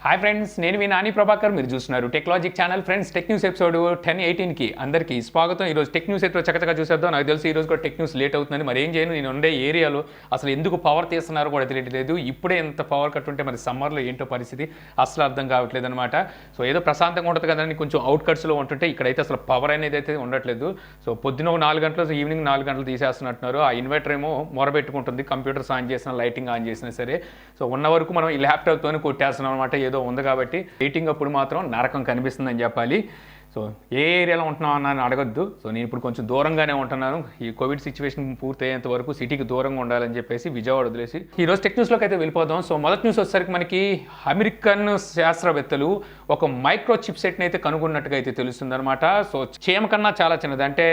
Hi friends, నేను మీ నాని ప్రభాకర్. మీరు చూస్తున్నారు technologic channel. Friends, tech news episode 10:18కి అందరికీ స్వాగతం. ఈరోజు టెక్ న్యూస్ అయితే చక్కగా చూసేద్దాం. నాకు తెలిసి ఈరోజు కూడా టెక్ న్యూస్ లేట్ అవుతుందని మరి ఏం చేయను. నేను ఉండే ఏరియాలో అసలు ఎందుకు పవర్ తీస్తున్నారో కూడా తెలియట్లేదు. ఇప్పుడే ఎంత పవర్ కట్ ఉంటే మరి సమ్మర్లో ఏంటో పరిస్థితి అసలు అర్థం కావట్లేదు అనమాట. సో ఏదో ప్రశాంతంగా ఉంటుంది కదా అని కొంచెం అవుట్ కట్స్లో ఉంటుంటే ఇక్కడైతే అసలు పవర్ అనేది అయితే ఉండట్లేదు. సో పొద్దున 4 గంటలు, ఈవినింగ్ 4 గంటలు తీసేస్తున్నట్టున్నారు. ఆ ఇన్వర్టర్ ఏమో మొరబెట్టుకుంటుంది, కంప్యూటర్స్ ఆన్ చేసినా, లైటింగ్ ఆన్ చేసినా సరే. సో ఉన్న వరకు మనం ఈ ల్యాప్టాప్తోనే కొట్టేస్తున్నాం అనమాట. ఏదో ఉంది కాబట్టి మీటింగ్ అప్పుడు మాత్రం నరకం కనిపిస్తుందని చెప్పాలి. సో ఏ ఏరియాలో ఉంటున్నావు అన్న అడగొద్దు. సో నేను ఇప్పుడు కొంచెం దూరంగానే ఉంటున్నాను. ఈ కోవిడ్ సిచ్యువేషన్ పూర్తయ్యేంత వరకు సిటీకి దూరంగా ఉండాలని చెప్పేసి విజయవాడ వదిలేసి ఈరోజు టెక్ న్యూస్లోకి అయితే వెళ్ళిపోదాం. సో మొదటి న్యూస్ వచ్చేసరికి మనకి అమెరికన్ శాస్త్రవేత్తలు ఒక మైక్రో చిప్ సెట్ని అయితే కనుగొన్నట్టుగా అయితే తెలుస్తుంది అనమాట. సో చీమ కన్నా చాలా చిన్నది, అంటే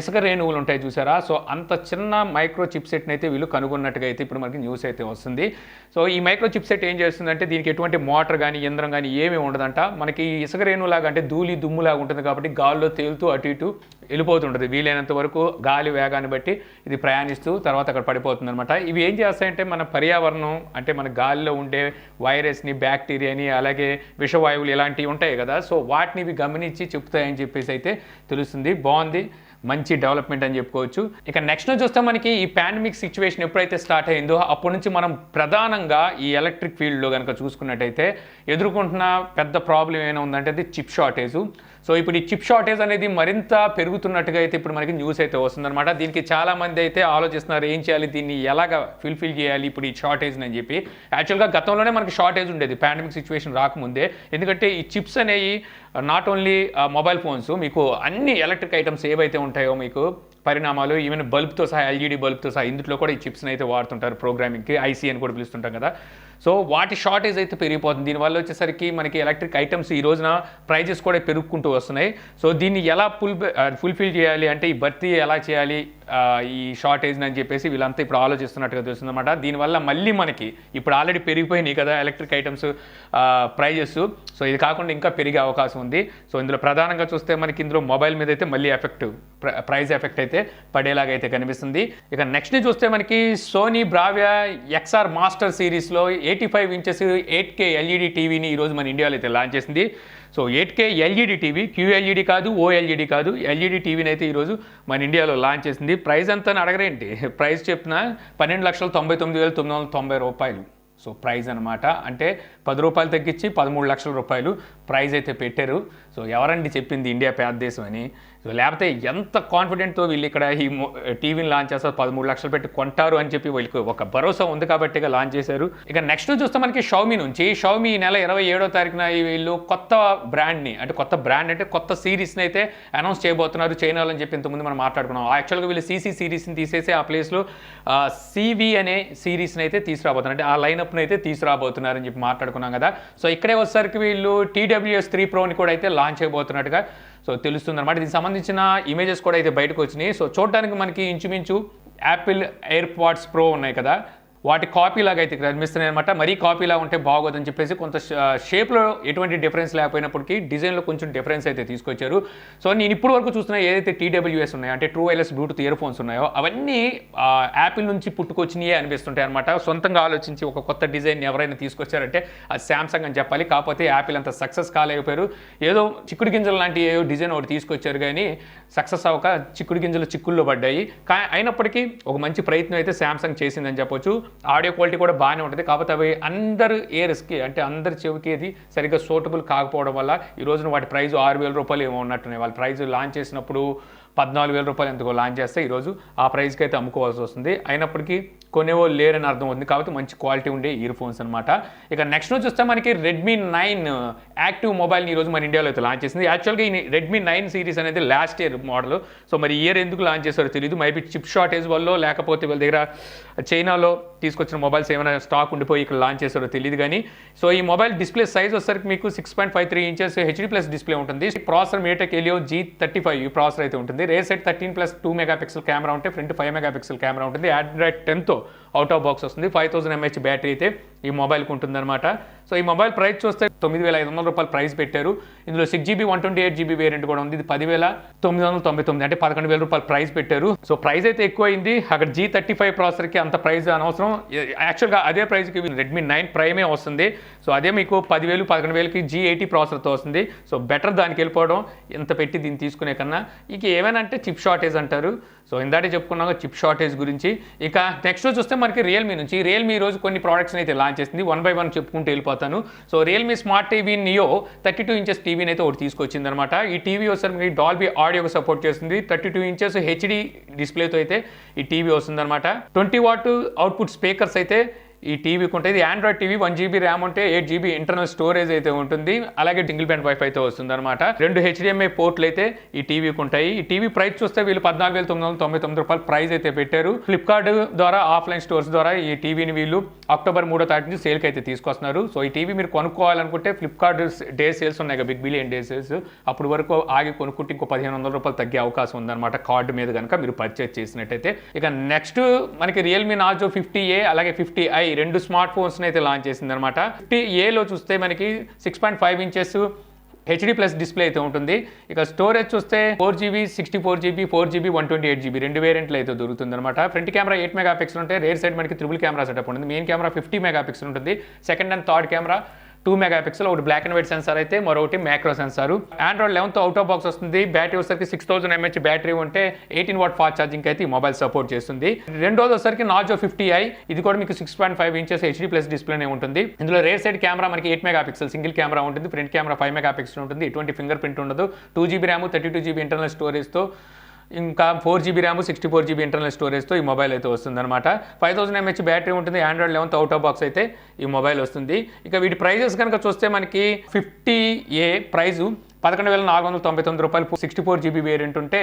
ఇసుక రేణువులు ఉంటాయి చూసారా. సో అంత చిన్న మైక్రో చిప్ సెట్ని అయితే వీళ్ళు కనుగొన్నట్టుగా అయితే ఇప్పుడు మనకి న్యూస్ అయితే వస్తుంది. సో ఈ మైక్రో చిప్ సెట్ ఏం చేస్తుందంటే దీనికి ఎటువంటి మోటార్ కానీ యంత్రం కానీ ఏమీ ఉండదంట. మనకి ఇసుక రేణువులాగా అంటే ధూళి దుమ్ము లాగా ఉంటుంది కాబట్టి గాల్లో తేలుతూ అటు ఇటు వెళ్ళిపోతుంటుంది. వీలైనంత వరకు గాలి వేగాన్ని బట్టి ఇది ప్రయాణిస్తూ తర్వాత అక్కడ పడిపోతుంది అనమాట. ఇవి ఏం చేస్తాయంటే మన పర్యావరణం, అంటే మన గాలిలో ఉండే వైరస్ని, బ్యాక్టీరియాని, అలాగే విషవాయువులు ఇలాంటివి ఉంటాయి కదా. సో వాటిని ఇవి గమనించి చెప్తాయని చెప్పేసి అయితే తెలుస్తుంది. బాగుంది, మంచి డెవలప్మెంట్ అని చెప్పుకోవచ్చు. ఇక నెక్స్ట్ చూస్తే మనకి ఈ పాండమిక్ సిచ్యువేషన్ ఎప్పుడైతే స్టార్ట్ అయిందో అప్పటి నుంచి మనం ప్రధానంగా ఈ ఎలక్ట్రిక్ ఫీల్డ్లో కనుక చూసుకున్నట్టయితే ఎదుర్కొంటున్న పెద్ద ప్రాబ్లం ఏమైనా ఉందంటే అది చిప్ షార్టేజు. సో ఇప్పుడు ఈ చిప్ షార్టేజ్ అనేది మరింత పెరుగుతున్నట్టుగా అయితే ఇప్పుడు మనకి న్యూస్ అయితే వస్తుందన్నమాట. దీనికి చాలామంది అయితే ఆలోచిస్తున్నారు ఏం చేయాలి, దీన్ని ఎలాగ ఫుల్ఫిల్ చేయాలి ఇప్పుడు ఈ షార్టేజ్ని అని చెప్పి. యాక్చువల్గా గతంలోనే మనకి షార్టేజ్ ఉండేది పాండమిక్ సిచ్యువేషన్ రాకముందే. ఎందుకంటే ఈ చిప్స్ అనేవి నాట్ ఓన్లీ మొబైల్ ఫోన్స్, మీకు అన్ని ఎలక్ట్రిక్ ఐటమ్స్ ఏవైతే ఉంటాయో మీకు పరిణామాలు, ఈవెన్ బల్బ్తో సహా, ఎల్ఈడి బల్బ్తో సహా ఇందులో కూడా ఈ చిప్స్ని అయితే వాడుతుంటారు ప్రోగ్రామింగ్కి, ఐసీ అని కూడా పిలుస్తుంటాం కదా. సో వాటి షార్టేజ్ అయితే పెరిగిపోతుంది. దీనివల్ల వచ్చేసరికి మనకి ఎలక్ట్రిక్ ఐటమ్స్ ఈ రోజున ప్రైజెస్ కూడా పెరుగుకుంటూ వస్తున్నాయి. సో దీన్ని ఎలా ఫుల్ఫిల్ చేయాలి అంటే ఈ భర్తీ ఎలా చేయాలి ఈ షార్టేజ్ని అని చెప్పేసి వీళ్ళంతా ఇప్పుడు ఆలోచిస్తున్నట్టుగా తెలుస్తుందన్నమాట. దీనివల్ల మళ్ళీ మనకి ఇప్పుడు ఆల్రెడీ పెరిగిపోయినాయి కదా ఎలక్ట్రిక్ ఐటమ్స్ ప్రైజెస్. సో ఇది కాకుండా ఇంకా పెరిగే అవకాశం ఉంది. సో ఇందులో ప్రధానంగా చూస్తే మనకి ఇందులో మొబైల్ మీద అయితే మళ్ళీ ప్రైస్ ఎఫెక్ట్ అయితే పడేలాగా అయితే కనిపిస్తుంది. ఇక నెక్స్ట్ చూస్తే మనకి సోనీ బ్రావియా ఎక్స్ఆర్ మాస్టర్ సిరీస్లో 85 ఇంచెస్ 8K ఎల్ఈడి టీవీని ఈరోజు మన ఇండియాలో అయితే లాంచ్ చేసింది. So 8K LED TV, QLED కాదు, OLED కాదు, ఎల్ఈడి టీవీని అయితే ఈరోజు మన ఇండియాలో లాంచ్ చేసింది. ప్రైస్ అంతా అడగరేంటి, ప్రైస్ చెప్పిన 12,99,990 రూపాయలు. సో ప్రైజ్ అనమాట, అంటే 10 రూపాయలు తగ్గించి 13 లక్షల రూపాయలు ప్రైజ్ అయితే పెట్టారు. సో ఎవరండి చెప్పింది ఇండియా పేద దేశం అని? సో లేకపోతే ఎంత కాన్ఫిడెంట్తో వీళ్ళు ఇక్కడ ఈ టీవీని లాంచ్ చేస్తారు, 13 లక్షలు పెట్టి కొంటారు అని చెప్పి వీళ్ళకి ఒక భరోసా ఉంది కాబట్టి లాంచ్ చేశారు. ఇక నెక్స్ట్ చూస్తే మనకి షామీ నుంచి, షామీ ఈ నెల 27వ తారీఖున వీళ్ళు కొత్త బ్రాండ్ని, అంటే కొత్త సిరీస్ని అయితే అనౌన్స్ చేయబోతున్నారు చైనాలో అని చెప్పి ఇంతకుముందు మనం మాట్లాడుకున్నాం. యాక్చువల్గా వీళ్ళు CC సిరీస్ని తీసేసి ఆ ప్లేస్లో CV అనే సిరీస్ని అయితే తీసుకురాబోతున్నారు, అంటే ఆ లైనప్ని అయితే తీసుకురాబోతున్నారని చెప్పి మాట్లాడుకున్నాం కదా. సో ఇక్కడే వచ్చేసరికి వీళ్ళు TWS 3 Proని కూడా అయితే లాంచ్ చేయబోతున్నట్టుగా సో తెలుస్తుంది అనమాట. దీనికి సంబంధించిన ఇమేజెస్ కూడా అయితే బయటకు వచ్చినాయి. సో చూడడానికి మనకి ఇంచుమించు యాపిల్ ఎయిర్పాడ్స్ ప్రో ఉన్నాయి కదా, వాటి కాపీ లాగా అయితే కనిపిస్తున్నాయి అనమాట. మరీ కాపీలా ఉంటే బాగోదని చెప్పేసి కొంత షేప్లో ఎటువంటి డిఫరెన్స్ లేకపోయినప్పటికీ డిజైన్లో కొంచెం డిఫరెన్స్ అయితే తీసుకొచ్చారు. సో నేను ఇప్పుడు వరకు చూస్తున్నా ఏదైతే TWS ఉన్నాయో, అంటే true wireless Bluetooth ear phones ఉన్నాయో అవన్నీ యాపిల్ నుంచి పుట్టుకొచ్చినాయే అనిపిస్తుంటాయి అనమాట. సొంతంగా ఆలోచించి ఒక కొత్త డిజైన్ ఎవరైనా తీసుకొచ్చారంటే అది శాంసంగ్ అని చెప్పాలి. కాకపోతే యాపిల్ అంత సక్సెస్ కాలేకపోయారు. ఏదో చిక్కుడు గింజలు లాంటి ఏదో డిజైన్ ఒకటి తీసుకొచ్చారు కానీ సక్సెస్ అవ్వక చిక్కుడు గింజలు చిక్కుల్లో పడ్డాయి. అయినప్పటికీ ఒక మంచి ప్రయత్నం అయితే శాంసంగ్ చేసిందని చెప్పొచ్చు. ఆడియో క్వాలిటీ కూడా బాగానే ఉంటుంది. కాకపోతే అవి అందరు ఇయర్స్కి, అంటే అందరి చెవికి అది సరిగ్గా సూటబుల్ కాకపోవడం వల్ల ఈ రోజున వాటి ప్రైస్ 6,000 రూపాయలు ఏమో ఉన్నట్టున్నాయి. వాళ్ళ ప్రైస్ లాంచ్ చేసినప్పుడు 14,000 రూపాయలు ఎంతకో లాంచ్ చేస్తే ఈరోజు ఆ ప్రైస్కి అయితే అమ్ముకోవాల్సి వస్తుంది. అయినప్పటికీ కొనేవాళ్ళు లేరని అర్థం అవుతుంది. కాబట్టి మంచి క్వాలిటీ ఉండే ఇయర్ ఫోన్స్ అనమాట. ఇక నెక్స్ట్ చూస్తే మనకి Redmi 9 యాక్టివ్ మొబైల్ని ఈరోజు మన ఇండియాలో అయితే లాంచ్ చేసింది. యాక్చువల్గా ఈ Redmi 9 సిరీస్ అనేది లాస్ట్ ఇయర్ మోడల్. సో మరి ఇయర్ ఎందుకు లాంచ్ చేస్తారో తెలియదు. మైబీ చిప్ షార్టేజ్ వల్ల, లేకపోతే వాళ్ళ దగ్గర చైనాలో తీసుకొచ్చిన మొబైల్స్ ఏమైనా స్టాక్ ఉండిపోయి ఇక్కడ లాంచ్ చేస్తారో తెలియదు కానీ. సో ఈ మొబైల్ డిస్ప్లే సైజ్ వచ్చేసరికి మీకు 6.53 ఇంచెస్ HD+ డిస్ప్లే ఉంటుంది. ప్రాసెసర్ మీటెక్ హెలియో G35 ఈ ప్రాసెసర్ అయితే ఉంటుంది. రేర్ సెట్ 13+2 మెగాపిక్సెల్ కెమెరా ఉంటే, ఫ్రంట్ 5 మెగాపిక్సెల్ కెమెరా ఉంటుంది. Android 10తో అవుట్ ఆఫ్ బాక్స్ వస్తుంది. 5000 mAh బ్యాటరీ అయితే ఈ మొబైల్కి ఉంటుందన్నమాట. సో ఈ మొబైల్ ప్రైస్ చూస్తే 9,500 రూపాయలు ప్రైస్ పెట్టారు. ఇందులో 6GB 128GB వేరియంట్ కూడా ఉంది. ఇది 10,999 అంటే 11,000 రూపాయలు ప్రైస్ పెట్టారు. సో ప్రైస్ అయితే ఎక్కువ అయింది. అక్కడ G35 ప్రాసెసర్కి అంత ప్రైస్ అనవసరం. యాక్చువల్గా అదే ప్రైస్కి రెడ్మీ 9 ప్రైమే వస్తుంది. సో అదే మీకు 10,000 11,000కి G80 ప్రాసెసర్తో వస్తుంది. సో బెటర్ దానికి వెళ్ళిపోవడం ఎంత పెట్టి దీన్ని తీసుకునే కన్నా. ఇక ఏమైనా అంటే చిప్ షార్టేజ్ అంటారు. సో ఇందాకే చెప్పుకున్నాక చిప్ షార్టేజ్ గురించి. ఇక నెక్స్ట్ చూస్తే మనకి రియల్మీ నుంచి ఈ రోజు కొన్ని ప్రోడక్ట్స్ని అయితే లాంచ్ చేసింది. 1 by 1 చెప్పుకుంటూ వెళ్ళిపోతాను. So Realme smart TV neo 32 inches టీవీని అయితే ఒకటి తీసుకొచ్చింది అనమాట. ఈ టీవీ వచ్చేసరికి డాల్బీ ఆడియోకి సపోర్ట్ చేస్తుంది. 32 ఇంచెస్ హెచ్డి డిస్ప్లేతో అయితే ఈ టీవీ వస్తుంది అనమాట. 20 వాట్ అవుట్పుట్ స్పీకర్స్ అయితే ఈ టీవీకి ఉంటుంది. ఇది ఆండ్రాయిడ్ టీవీ, 1GB ర్యామ్ ఉంటే 8GB ఇంటర్నల్ స్టోరేజ్ అయితే ఉంటుంది. అలాగే సింగిల్ బ్యాండ్ వైఫై అయితే వస్తుంది అనమాట. 2 HDMI పోర్ట్లు అయితే ఈ టీవీకి ఉంటాయి. ఈ టీవీ ప్రైస్ చూస్తే వీళ్ళు 14,999 రూపాయలు ప్రైస్ అయితే పెట్టారు. ఫ్లిప్కార్ట్ ద్వారా ఆఫ్లైన్ స్టోర్స్ ద్వారా ఈ టీవీని వీళ్ళు అక్టోబర్ 3వ తారీఖు నుంచి సేల్కి అయితే తీసుకొస్తున్నారు. సో ఈ టీవీ మీరు కొనుక్కోవాలనుకుంటే ఫ్లిప్కార్ట్ డే సేల్స్ ఉన్నాయి కదా, బిగ్ బిలియన్ డే సేల్స్, అప్పుడు వరకు ఆగి కొనుక్కుంటే ఇంకో 1,500 రూపాయలు తగ్గే అవకాశం ఉందన్నమాట కార్డు మీద కనుక మీరు పర్చేజ్ చేసినట్టయితే. ఇక నెక్స్ట్ మనకి రియల్మీ నార్జో 50A అలాగే 50i 2 స్మార్ట్ ఫోన్స్ని అయితే లాంచ్ చేసింది అనమాట. 50Aలో చూస్తే మనకి 6.5 ఇంచెస్ హెచ్డి ప్లస్ డిస్ప్లే అయితే ఉంటుంది. ఇక స్టోరేజ్ చూస్తే 4GB 64GB 4GB 128GB 2 వేరియంట్లు అయితే దొరుకుతుంది అనమాట. ఫ్రంట్ కెమెరా 8 మెగాపిక్సెల్ ఉంటాయి. రేర్ సైడ్ మనకి ట్రిపుల్ కెమెరా సెటప్ ఉంటుంది. మెయిన్ కెమెరా 50 మెగాపిక్సెల్ ఉంటుంది. Second and third camera 2 megapixel, ఒకటి బ్లాక్ అండ్ వైట్ సెన్సార్ అయితే మరొకటి మ్యాక్రో సెన్సార్. ఆండ్రాయిడ్ 11తో అవుట్ ఆఫ్ బాక్స్ వస్తుంది. బ్యాటరీ వచ్చేసరికి 6000 mAh బ్యాటరీ ఉంటే 18 వాట్ ఫాస్ట్ ఛార్జింగ్ అయితే ఈ మొబైల్ సపోర్ట్ చేస్తుంది. రెండోది వచ్చేసరికి నార్జో 50i, ఇది కూడా మీకు 6.5 ఇంచెస్ హెచ్డి ప్లస్ డిస్ప్లేనే ఉంటుంది. ఇందులో రేర్ సైడ్ కెమెరా మనకి 8 మెగాపిక్సెల్ సింగిల్ కెమెరా ఉంటుంది. ఫ్రంట్ కెమెరా 5 మెగాపిక్సెల్ ఉంటుంది. ఎటువంటి ఫింగర్ ప్రింట్ ఉండదు. 2GB ర్యామ్ 32GB ఇంటర్నల్ స్టోరేజ్తో, ఇంకా 4GB ర్యామ్ 64GB ఇంటర్నల్ స్టోరేజ్తో ఈ మొబైల్ అయితే వస్తుంది అనమాట. 5000 mAh బ్యాటరీ ఉంటుంది. ఆండ్రాయిడ్ 11తో అవుట్ ఆఫ్ బాక్స్ అయితే ఈ మొబైల్ వస్తుంది. ఇక వీటి ప్రైజెస్ కనుక చూస్తే మనకి 50A ప్రైజు 11,499 రూపాయలు 64GB వేరియంట్ ఉంటే,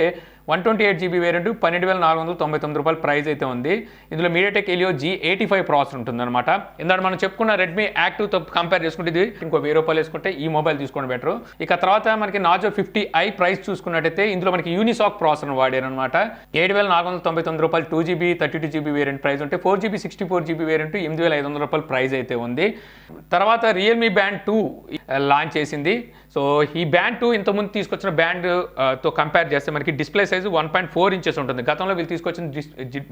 128GB వేరియంట్ 12,499 రూపాయలు ప్రైస్ అయితే ఉంది. ఇందులో మీడియాటెక్ హెలియో G85 ప్రాసెసర్ ఉంటుందన్నమాట. ఇందాక మనం చెప్పుకున్న రెడ్మీ యాక్టివ్తో కంపేర్ చేసుకుంటే ఇది ఇంకో 1000 రూపాయలు వేసుకుంటే ఈ మొబైల్ తీసుకోవడం బెటర్. ఇక తర్వాత మనకి నార్జో 50i ప్రైస్ చూసుకున్నట్టయితే ఇందులో మనకి యూనిసాక్ ప్రాసెసర్ వాడారు అనమాట. 7,499 రూపాయలు 2GB 32GB వేరియంట్ ప్రైస్ ఉంటే, 4GB 64GB వేరియంట్ 8,500 రూపాయలు ప్రైస్ అయితే ఉంది. తర్వాత రియల్మీ బ్యాండ్ 2 లాంచ్ చేసింది. సో ఈ బ్యాండ్ 2 ఇంతకుముందు తీసుకొచ్చిన బ్యాండ్ తో కంపేర్ చేస్తే మనకి డిస్ప్లే సైజు 1.4 ఇంచెస్ ఉంటుంది. గతంలో వీళ్ళు తీసుకొచ్చిన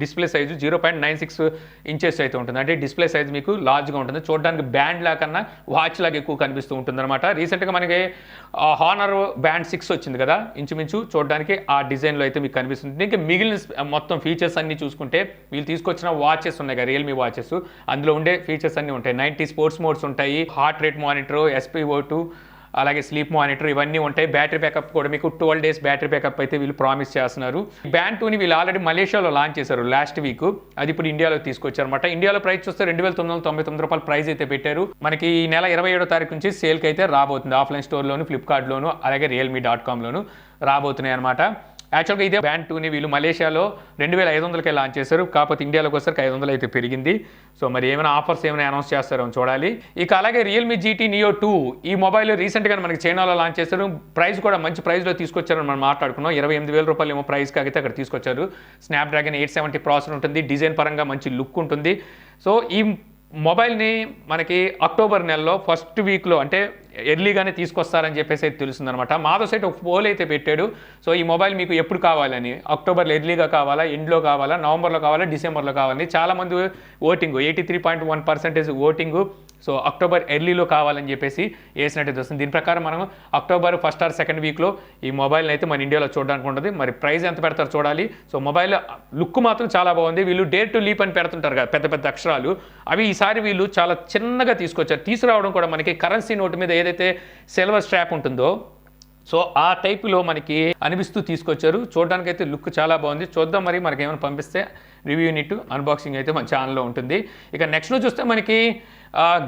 డిస్ప్లే సైజు 0.96 ఇంచెస్ అయితే ఉంటుంది. అంటే డిస్ప్లే సైజు మీకు లార్జ్గా ఉంటుంది. చూడడానికి బ్యాండ్ లా కన్నా వాచ్ లాగా ఎక్కువ కనిపిస్తూ ఉంటుంది అనమాట. రీసెంట్గా మనకి హానర్ బ్యాండ్ 6 వచ్చింది కదా, ఇంచుమించు చూడడానికి ఆ డిజైన్లో అయితే మీకు కనిపిస్తుంది. ఇంకా మిగిలిన మొత్తం ఫీచర్స్ అన్ని చూసుకుంటే వీళ్ళు తీసుకొచ్చిన వాచెస్ ఉన్నాయి కదా, రియల్మీ వాచెస్, అందులో ఉండే ఫీచర్స్ అన్ని ఉంటాయి. 90 స్పోర్ట్స్ మోడ్స్ ఉంటాయి, హార్ట్ రేట్ మానిటర్, SpO2, అలాగే స్లీప్ మానిటర్, ఇవన్నీ ఉంటాయి. బ్యాటరీ బ్యాకప్ కూడా మీకు 12 days బ్యాటరీ బ్యాకప్ అయితే వీళ్ళు ప్రామిస్ చేస్తున్నారు. బ్యాండ్ 2ని వీళ్ళు ఆల్రెడీ మలేషియాలో లాంచ్ చేశారు లాస్ట్ వీక్. అది ఇప్పుడు ఇండియాలో తీసుకొచ్చారు అనమాట. ఇండియాలో ప్రైస్ చూస్తే 2,999 రూపాయలు ప్రైస్ అయితే పెట్టారు. మనకి ఈ నెల 27వ తారీఖు నుంచి సేల్కి అయితే రాబోతుంది. ఆఫ్లైన్ స్టోర్లోను, ఫ్లిప్కార్ట్లోను, అలాగే realme.comలోను రాబోతున్నాయి అనమాట. యాక్చువల్గా ఇదే బ్యాండ్ 2ని వీళ్ళు మలేషియాలో 2,500కే లాంచ్ చేశారు. కాకపోతే ఇండియాలోకి వచ్చేసరికి 500 అయితే పెరిగింది. సో మరి ఏమైనా ఆఫర్స్ ఏమైనా అనౌన్స్ చేస్తారో చూడాలి. ఇక అలాగే రియల్మీ GT Neo 2 ఈ మొబైల్ రీసెంట్గా మనకి చైనాలో లాంచ్ చేశారు. ప్రైస్ కూడా మంచి ప్రైస్లో తీసుకొచ్చారని మనం మాట్లాడుకున్నాం. 28,000 రూపాయలు ఏమో ప్రైస్ కాగితే అక్కడ తీసుకొచ్చారు. స్నాప్డ్రాగన్ 870 ప్రాసెసర్ ఉంటుంది. డిజైన్ పరంగా మంచి లుక్ ఉంటుంది. సో ఈ మొబైల్ని మనకి అక్టోబర్ నెలలో ఫస్ట్ వీక్లో అంటే ఎర్లీగానే తీసుకొస్తారని చెప్పేసి అయితే తెలుస్తుందన్నమాట. మాధవ్ సైట్ ఒక పోల్ అయితే పెట్టాడు. సో ఈ మొబైల్ మీకు ఎప్పుడు కావాలని, అక్టోబర్లో ఎర్లీగా కావాలా, ఎండ్లో కావాలా, నవంబర్లో కావాలా, డిసెంబర్లో కావాలని చాలామంది ఓటింగ్ 83.1% ఓటింగ్. సో అక్టోబర్ ఎర్లీలో కావాలని చెప్పేసి వేసినట్టు వస్తుంది. దీని ప్రకారం మనం అక్టోబర్ 1st or 2nd వీక్లో ఈ మొబైల్ని అయితే మన ఇండియాలో చూడడానికి ఉంటుంది. మరి ప్రైస్ ఎంత పెడతారో చూడాలి. సో మొబైల్ లుక్ మాత్రం చాలా బాగుంది. వీళ్ళు డేర్ టు లీప్ అని పెడుతుంటారు కదా పెద్ద పెద్ద అక్షరాలు, అవి ఈసారి వీళ్ళు చాలా చిన్నగా తీసుకొచ్చారు. తీసుకురావడం కూడా మనకి కరెన్సీ నోటు మీద ఏదైతే సిల్వర్ స్ట్రాప్ ఉంటుందో సో ఆ టైపులో మనకి అనిపిస్తూ తీసుకొచ్చారు. చూడడానికి అయితే లుక్ చాలా బాగుంది. చూద్దాం మరి మనకి ఏమైనా పంపిస్తే రివ్యూ యూనిట్ అన్బాక్సింగ్ అయితే మన ఛానల్లో ఉంటుంది. ఇక నెక్స్ట్లో చూస్తే మనకి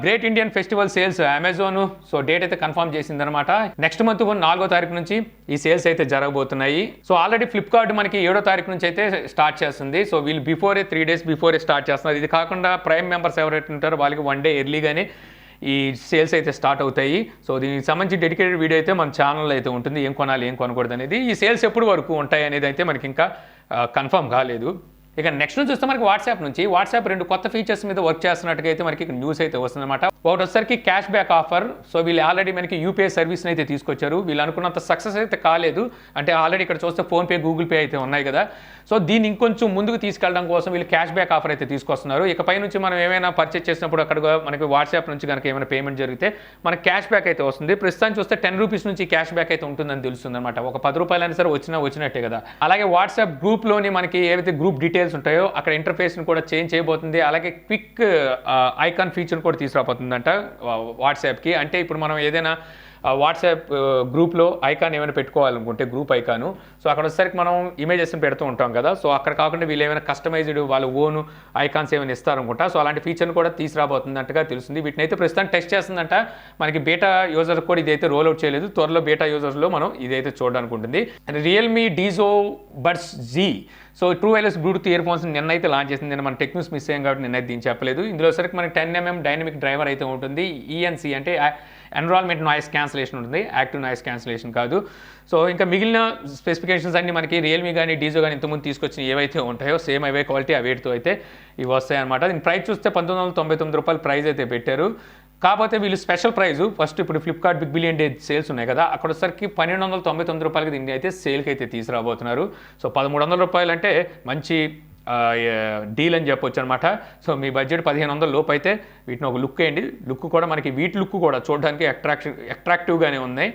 great Indian festival sales Amazon so date అయితే కన్ఫర్మ్ చేసిందనమాట. నెక్స్ట్ మంత్ 4వ తారీఖు నుంచి ఈ సేల్స్ అయితే జరగబోతున్నాయి. సో ఆల్రెడీ ఫ్లిప్కార్ట్ మనకి 7వ తారీఖు నుంచి అయితే స్టార్ట్ చేస్తుంది. సో వీళ్ళు 3 days బిఫోరే స్టార్ట్ చేస్తున్నారు. ఇది కాకుండా ప్రైమ్ మెంబర్స్ ఎవరైతే ఉంటారో వాళ్ళకి 1 day ఎర్లీగానే ఈ సేల్స్ అయితే స్టార్ట్ అవుతాయి. సో దీనికి సంబంధించి డెడికేటెడ్ వీడియో అయితే మన ఛానల్లో అయితే ఉంటుంది. ఏం కొనాలి ఏం కొనకూడదు అనేది. ఈ సేల్స్ ఎప్పుడు వరకు ఉంటాయి అనేది అయితే మనకి ఇంకా కన్ఫర్మ్ కాలేదు. ఇక నెక్స్ట్ నుంచి చూస్తే మనకి వాట్సాప్ 2 కొత్త ఫీచర్స్ మీద వర్క్ చేస్తున్నట్టుగా అయితే మనకి న్యూస్ అయితే వస్తుందన్నమాట. ఒకటి వచ్చేసరికి క్యాష్ బ్యాక్ ఆఫర్. సో వీళ్ళు ఆల్రెడీ మనకి యూపీఐ సర్వీస్ని అయితే తీసుకొచ్చారు. వీళ్ళు అనుకున్నంత సక్సెస్ అయితే కాలేదు. అంటే ఆల్రెడీ ఇక్కడ చూస్తే ఫోన్పే, గూగుల్ పే అయితే ఉన్నాయి కదా. సో దీన్ని ఇంకొంచెం ముందుకు తీసుకెళ్ళడం కోసం వీళ్ళు క్యాష్ బ్యాక్ ఆఫర్ అయితే తీసుకొస్తున్నారు. ఇకపై నుంచి మనం ఏమైనా పర్చేస్ చేసినప్పుడు అక్కడ మనకి వాట్సాప్ నుంచి కనుక ఏమైనా పేమెంట్ జరిగితే మనకి క్యాష్ బ్యాక్ అయితే వస్తుంది. ప్రస్తుతం చూస్తే 10 రూపీస్ నుంచి క్యాష్ బ్యాక్ అయితే ఉంటుందని తెలుస్తుంది అనమాట. ఒక 10 రూపాయలైనా సరే వచ్చినట్టే కదా. అలాగే వాట్సాప్ గ్రూప్లోని మనకి ఏవైతే గ్రూప్ డీటెయిల్స్ ఉంటాయో అక్కడ ఇంటర్ఫేస్ని కూడా చేంజ్ చేయబోతుంది. అలాగే క్విక్ ఐకాన్ ఫీచర్ కూడా తీసుకురాబోతుందంట వాట్సాప్కి. అంటే ఇప్పుడు మనం ఏదైనా వాట్సాప్ గ్రూప్లో ఐకాన్ ఏమైనా పెట్టుకోవాలనుకుంటే గ్రూప్ ఐకాను, సో అక్కడ వచ్చేసరికి మనం ఇమేజెస్ని పెడుతూ ఉంటాం కదా. సో అక్కడ కాకుండా వీళ్ళు ఏమైనా కస్టమైజ్డ్ వాళ్ళ ఓన్ ఐకాన్స్ ఏమైనా ఇస్తారనుకుంటా. సో అలాంటి ఫీచర్ని కూడా తీసుకురాబోతున్నట్టుగా తెలుస్తుంది. వీటిని అయితే ప్రస్తుతం టెస్ట్ చేస్తుందంట. మనకి బీటా యూజర్ కూడా ఇదైతే రోల్ అవుట్ చేయలేదు. త్వరలో బీటా యూజర్స్లో మనం ఇదైతే చూడడానికి ఉంటుంది. Realme Dizo Buds Z. So true wireless Bluetooth ear phones నిన్నైతే లాంచ్ చేసింది. నేను మన టెక్న్యూస్ మిస్ అయ్యాం కాబట్టి నిన్నైతే దీన్ని చెప్పలేదు. ఇందులో సరికి మనకి 10mm డైనమిక్ డ్రైవర్ అయితే ఉంటుంది. ఈఎన్సీ అంటే ఎన్విరాన్మెంట్ నాయిస్ క్యాన్సిలేషన్ ఉంటుంది, యాక్టివ్ నాయిస్ క్యాన్సిలేషన్ కాదు. సో ఇంకా మిగిలిన స్పెసిఫికేషన్స్ అన్ని మనకి రియల్మీ కానీ డీజో కానీ ఇంతకుముందు తీసుకొచ్చిన ఏవైతే ఉంటాయో సేమ్ అవే క్వాలిటీ అవేటితో అయితే ఇవి వస్తాయన్నమాట. దీని ప్రైస్ చూస్తే 1999 రూపాయలు ప్రైస్ అయితే పెట్టారు. కాకపోతే వీళ్ళు స్పెషల్ ప్రైజు ఫస్ట్ ఇప్పుడు Flipkart Big Billion Day sales ఉన్నాయి కదా, అక్కడ వచ్చేసరికి 1299 రూపాయలకి దీన్ని అయితే సేల్కి అయితే తీసుకురాబోతున్నారు. సో 1300 రూపాయలు అంటే మంచి డీల్ అని చెప్పొచ్చు అనమాట. సో మీ బడ్జెట్ 1500 లోపు అయితే వీటిని ఒక లుక్ వేయండి. లుక్ కూడా మనకి వీటి లుక్ కూడా చూడడానికి అట్రాక్టివ్గానే ఉన్నాయి.